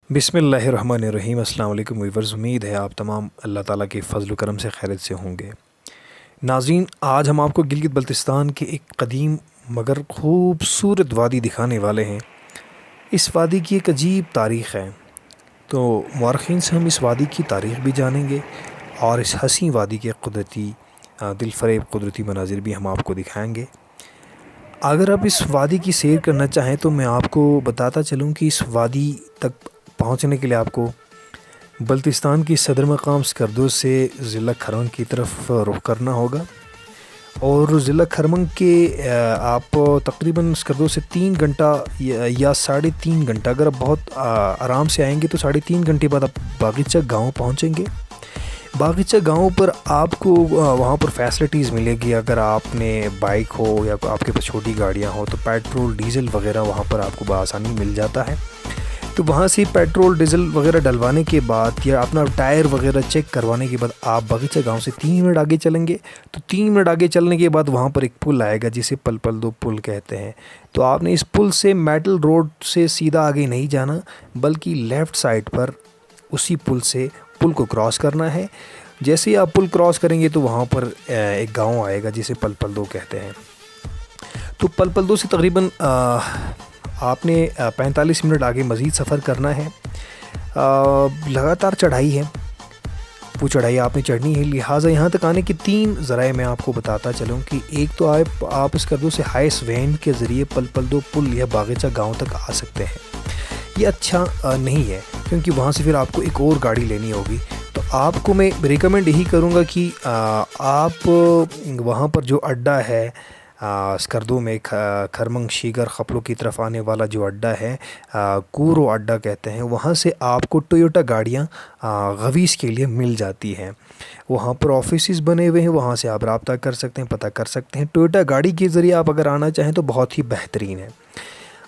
बिस्मिल्लाहिर्रहमानिर्रहीम। अस्सलाम वालेकुम व्यूअर्स, उम्मीद है आप तमाम अल्लाह ताला के फ़ज़ल व करम से खैरियत से होंगे। नाज़रीन, आज हम आपको गिलगित बल्तिस्तान के एक कदीम मगर ख़ूबसूरत वादी दिखाने वाले हैं। इस वादी की एक अजीब तारीख़ है, तो मौरख़ीन से हम इस वादी की तारीख़ भी जानेंगे और इस हसीन वादी के कुदरती दिलफ़रेब कुदरती मनाज़िर भी हम आपको दिखाएँगे। अगर आप इस वादी की सैर करना चाहें तो मैं आपको बताता चलूँ कि इस वादी तक पहुंचने के लिए आपको बल्तिस्तान की सदर मकाम स्कर्दो से ज़िला खरमंग की तरफ रुख करना होगा और ज़िला खरमंग के आप तकरीबन स्कर्दो से 3 घंटा या 3.5 घंटा, अगर आप बहुत आराम से आएंगे तो 3.5 घंटे बाद आप बागीचा गांव पहुंचेंगे। बागीचा गांव पर आपको वहाँ पर फैसिलिटीज़ मिलेगी। अगर आपने बाइक हो या आपके पास छोटी गाड़ियाँ हो तो पेट्रोल डीज़ल वगैरह वहाँ पर आपको बआसानी मिल जाता है। तो वहाँ से पेट्रोल डीज़ल वगैरह डलवाने के बाद या अपना टायर वगैरह चेक करवाने के बाद आप बागीचा गांव से 3 मिनट आगे चलेंगे। तो 3 मिनट आगे चलने के बाद वहाँ पर एक पुल आएगा जिसे पलपल दो पुल कहते हैं। तो आपने इस पुल से मेटल रोड से सीधा आगे नहीं जाना, बल्कि लेफ़्ट साइड पर उसी पुल से पुल को क्रॉस करना है। जैसे ही आप पुल क्रॉस करेंगे तो वहाँ पर एक गांव आएगा जिसे पलपल दो कहते हैं। तो पलपल दो से तकरीबन आपने 45 मिनट आगे मज़ीद सफ़र करना है। लगातार चढ़ाई है, वो चढ़ाई आपने चढ़नी है। लिहाजा यहाँ तक आने के 3 ज़राए मैं आपको बताता चलूँ कि एक तो आप स्कर्दो से हाइस वैन के ज़रिए पलपल दो पुल या बागीचा गांव तक आ सकते हैं। ये अच्छा नहीं है क्योंकि वहाँ से फिर आपको एक और गाड़ी लेनी होगी। तो आपको मैं रिकमेंड यही करूँगा कि आप वहाँ पर जो अड्डा है स्कर्दो में खरमंग शीगर खपलों की तरफ आने वाला जो अड्डा है, कूरो अड्डा कहते हैं, वहाँ से आपको टोयोटा गाड़ियाँ गवीस के लिए मिल जाती हैं। वहाँ पर ऑफिसेस बने हुए हैं, वहाँ से आप रब्ता कर सकते हैं, पता कर सकते हैं। टोयोटा गाड़ी के ज़रिए आप अगर आना चाहें तो बहुत ही बेहतरीन है।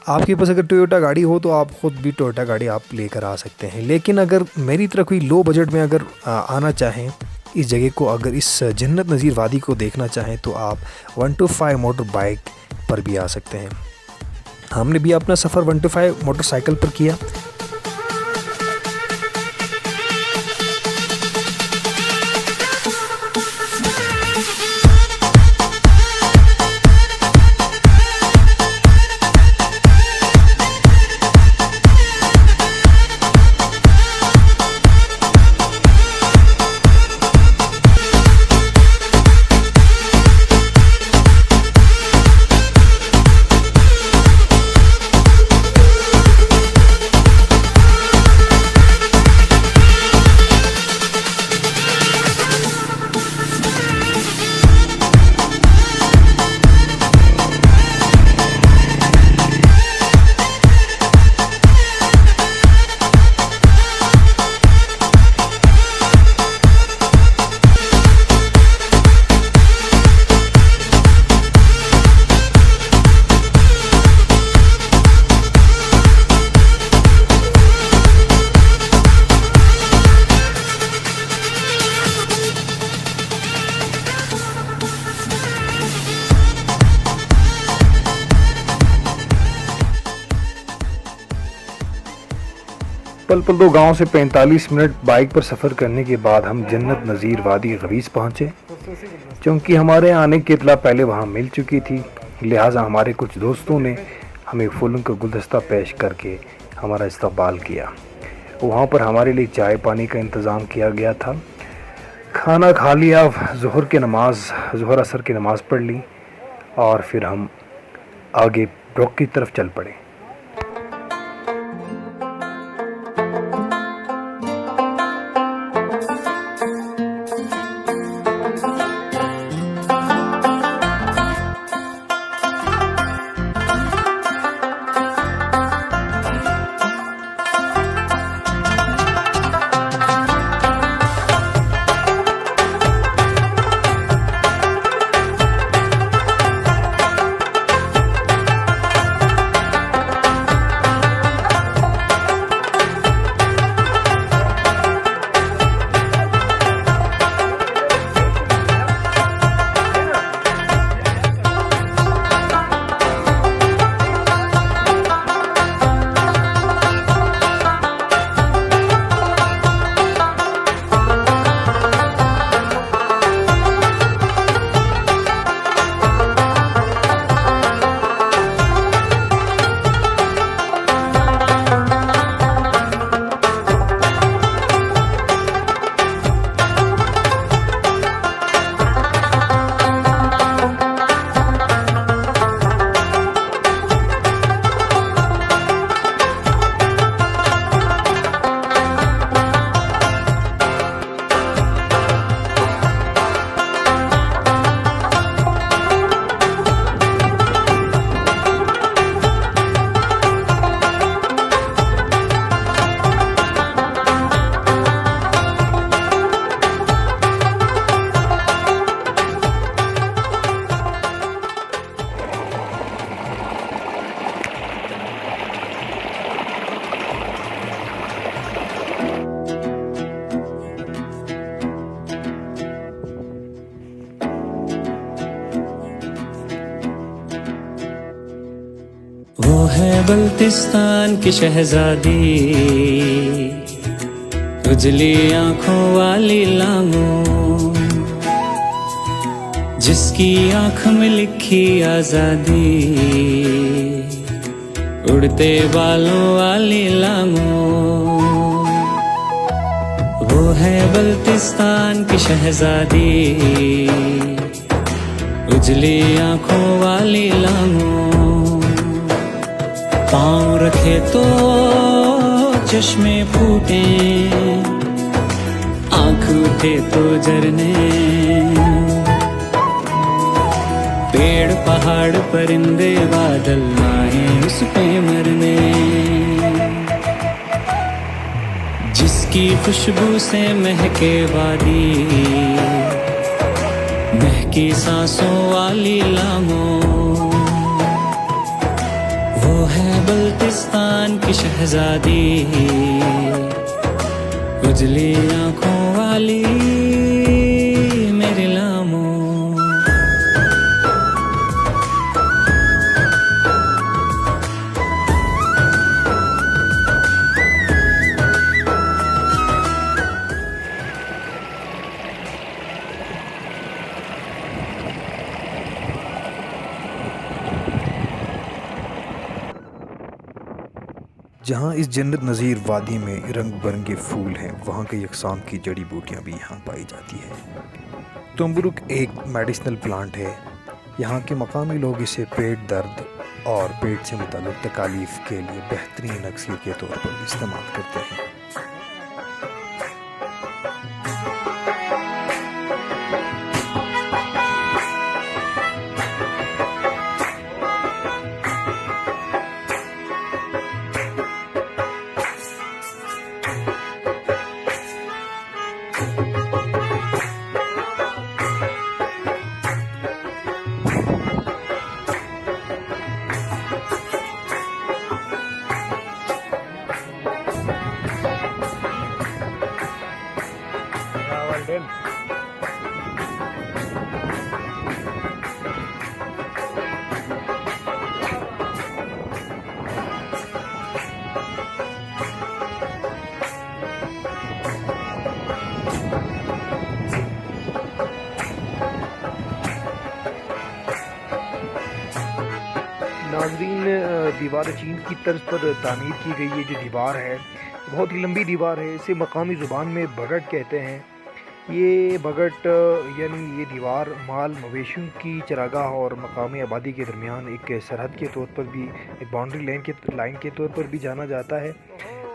आपके पास अगर टोयोटा गाड़ी हो तो आप ख़ुद भी टोयोटा गाड़ी आप लेकर आ सकते हैं। लेकिन अगर मेरी तरह कोई लो बजट में अगर आना चाहें इस जगह को, अगर इस जन्नत नज़ीर वादी को देखना चाहें तो आप 125 मोटर बाइक पर भी आ सकते हैं। हमने भी अपना सफ़र 125 मोटरसाइकिल पर किया। पलपल दो गांव से 45 मिनट बाइक पर सफ़र करने के बाद हम जन्नत नज़ीर वादी गवीस पहुँचे। क्योंकि हमारे आने की इतला पहले वहां मिल चुकी थी, लिहाजा हमारे कुछ दोस्तों ने हमें फूलों का गुलदस्ता पेश करके हमारा इस्तकबाल किया। वहाँ पर हमारे लिए चाय पानी का इंतज़ाम किया गया था। खाना खा लिया, ज़ोहर असर की नमाज़ पढ़ ली और फिर हम आगे ब्लॉक की तरफ चल पड़े। बल्तिस्तान की शहजादी, उजली आंखों वाली लामो, जिसकी आंख में लिखी आजादी, उड़ते बालों वाली लामो। वो है बल्तिस्तान की शहजादी, उजली आंखों वाली लामो। पाँव रखे तो चश्मे फूटे, आँख उठे तो झरने, पेड़ पहाड़ परिंदे बादल आए उस पे मरने। जिसकी खुशबू से महके वादी, महकी सांसों वाली लामो। वो है बल्तिस्तान की शहजादी, उजली आंखों वाली मेरी लामो। जहाँ इस जन्नत नज़ीर वादी में रंग बिरंगे फूल हैं, वहाँ कई अक़साम की जड़ी बूटियाँ भी यहाँ पाई जाती है। तंबुरुक एक मेडिसिनल प्लांट है। यहाँ के मकामी लोग इसे पेट दर्द और पेट से मुताल्लिक़ तकालीफ के लिए बेहतरीन अक्सर के तौर पर इस्तेमाल करते हैं। नाज़रीन, दीवार चीन की तर्ज पर तामीर की गई ये जो दीवार है, बहुत ही लंबी दीवार है। इसे मकामी ज़ुबान में बगट कहते हैं। ये बगट यानी ये दीवार माल मवेशियों की चरागाह और मकामी आबादी के दरमियान एक सरहद के तौर पर भी, एक बाउंड्री लाइन के तौर पर भी जाना जाता है।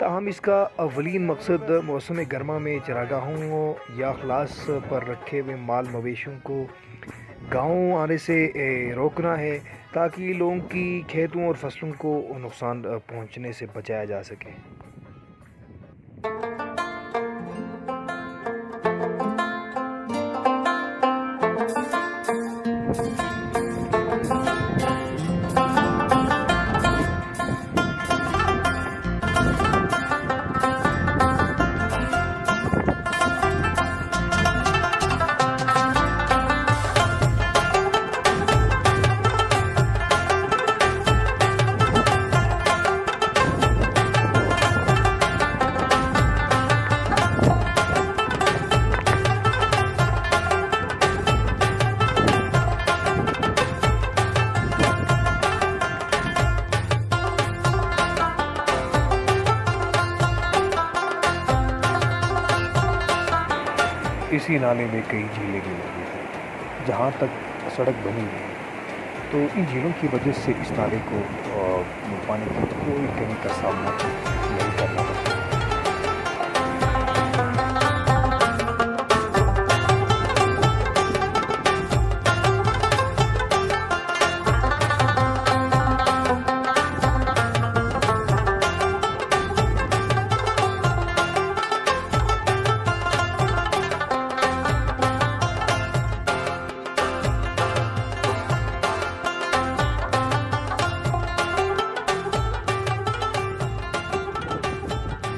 ताहम इसका अवलीन मकसद मौसम गर्मा में चरागाहों या खलास पर रखे हुए माल मवेशियों को गाँव आने से रोकना है, ताकि लोगों की खेतों और फसलों को नुकसान पहुंचने से बचाया जा सके। इसी नाले में कई झीलें भी लगी हैं। जहाँ तक सड़क बनी है, तो इन झीलों की वजह से इस नाले को पानी की कोई कमी का सामना नहीं करना पड़ता।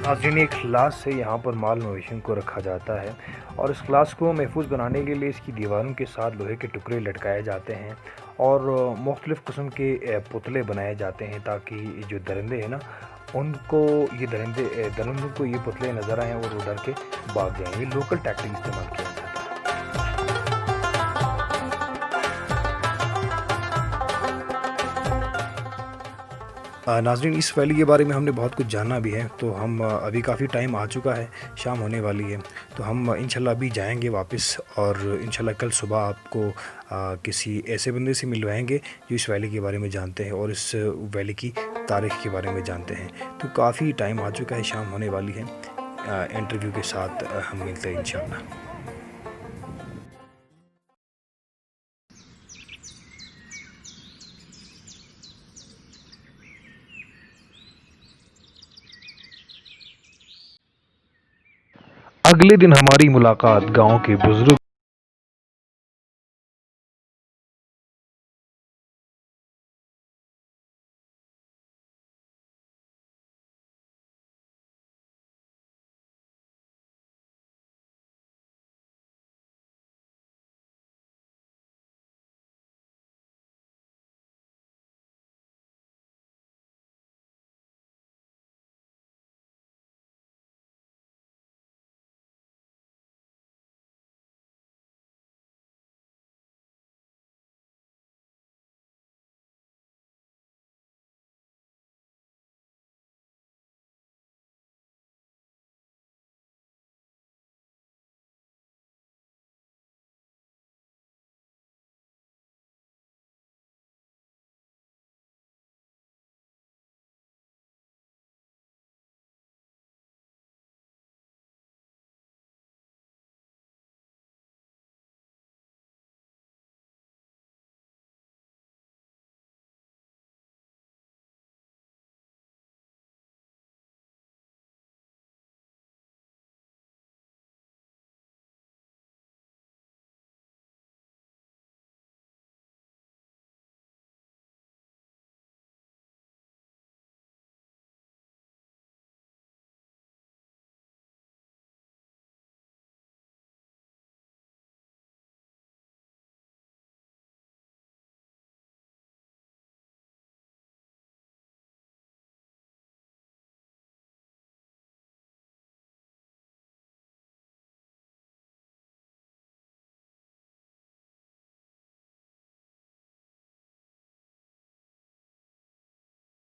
नाज़रीन, एक खलास से यहाँ पर माल मवेशियों को रखा जाता है और इस खलास को महफूज बनाने के लिए इसकी दीवारों के साथ लोहे के टुकड़े लटकाए जाते हैं और मुख्तलिफ़ किस्म के पुतले बनाए जाते हैं ताकि जो दरिंदे हैं ना उनको ये दरिंदों को ये पुतले नज़र आएँ और वो डर के भाग जाएँ। ये लोकल टैक्टिक इस्तेमाल किया जाता है। नाज़रीन, इस वैली के बारे में हमने बहुत कुछ जाना भी है, तो हम अभी काफ़ी टाइम आ चुका है, शाम होने वाली है, तो हम इंशाल्लाह अभी जाएंगे वापस और इंशाल्लाह कल सुबह आपको किसी ऐसे बंदे से मिलवाएंगे जो इस वैली के बारे में जानते हैं और इस वैली की तारीख़ के बारे में जानते हैं। तो काफ़ी टाइम आ चुका है, शाम होने वाली है। इंटरव्यू के साथ हम मिलते हैं इंशाल्लाह। अगले दिन हमारी मुलाकात गांव के बुजुर्ग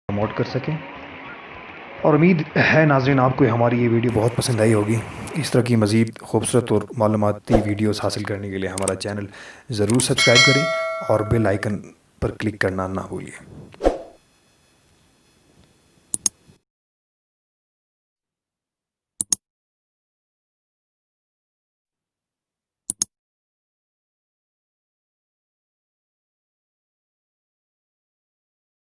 प्रमोट कर सकें। और उम्मीद है नाज़रीन आपको हमारी ये वीडियो बहुत पसंद आई होगी। इस तरह की मज़ीद खूबसूरत और मालूमाती वीडियोस हासिल करने के लिए हमारा चैनल ज़रूर सब्सक्राइब करें और बेल आइकन पर क्लिक करना ना भूलिए।